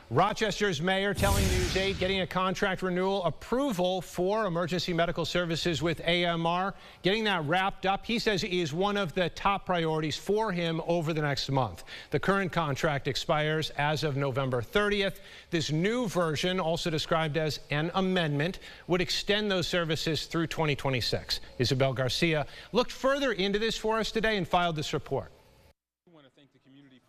Rochester's mayor telling News 8 getting a contract renewal approval for emergency medical services with AMR. Getting that wrapped up, he says, is one of the top priorities for him over the next month. The current contract expires as of November 30th. This new version, also described as an amendment, would extend those services through 2026. Isabel Garcia looked further into this for us today and filed this report.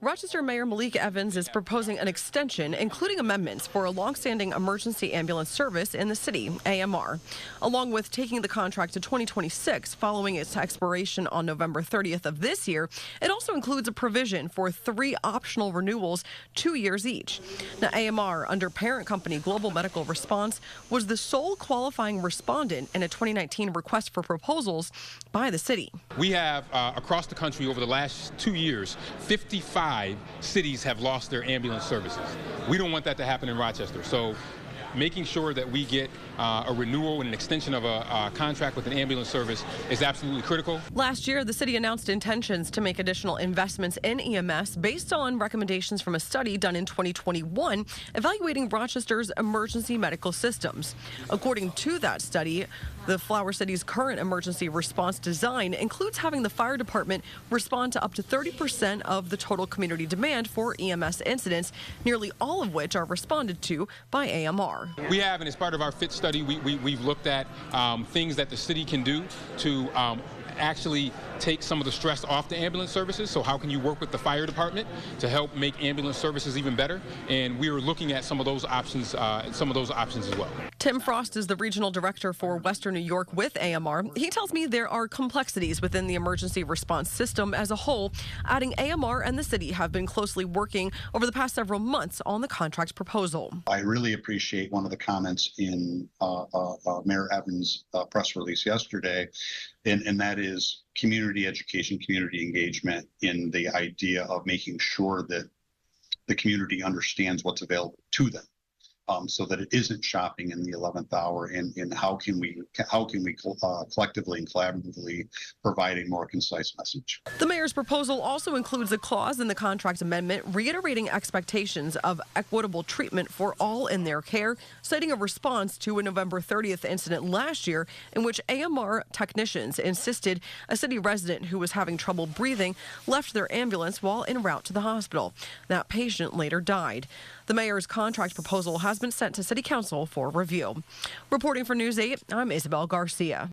Rochester Mayor Evans is proposing an extension, including amendments for a longstanding emergency ambulance service in the city, AMR, along with taking the contract to 2026 following its expiration on November 30th of this year. It also includes a provision for 3 optional renewals, 2 years each. Now, AMR, under parent company Global Medical Response, was the sole qualifying respondent in a 2019 request for proposals by the city. We have, across the country over the last 2 years, 55 cities have lost their ambulance services. We don't want that to happen in Rochester. So making sure that we get a renewal and an extension of a contract with an ambulance service is absolutely critical. Last year, the city announced intentions to make additional investments in EMS based on recommendations from a study done in 2021 evaluating Rochester's emergency medical systems. According to that study, the Flower City's current emergency response design includes having the fire department respond to up to 30% of the total community demand for EMS incidents, nearly all of which are responded to by AMR. We have, and as part of our FIT study, we've looked at things that the city can do to actually take some of the stress off the ambulance services. So how can you work with the fire department to help make ambulance services even better? And we are looking at some of those options as well. Tim Frost is the regional director for Western New York with AMR. He tells me there are complexities within the emergency response system as a whole, adding AMR and the city have been closely working over the past several months on the contract proposal. I really appreciate one of the comments in Mayor Evans' press release yesterday, and that is community education, community engagement in the idea of making sure that the community understands what's available to them. So that it isn't shopping in the 11th hour, and how can we collectively and collaboratively provide a more concise message. The mayor's proposal also includes a clause in the contract amendment reiterating expectations of equitable treatment for all in their care, citing a response to a November 30th incident last year in which AMR technicians insisted a city resident who was having trouble breathing left their ambulance while en route to the hospital. That patient later died. The mayor's contract proposal has been sent to City Council for review. Reporting for News 8, I'm Isabel Garcia.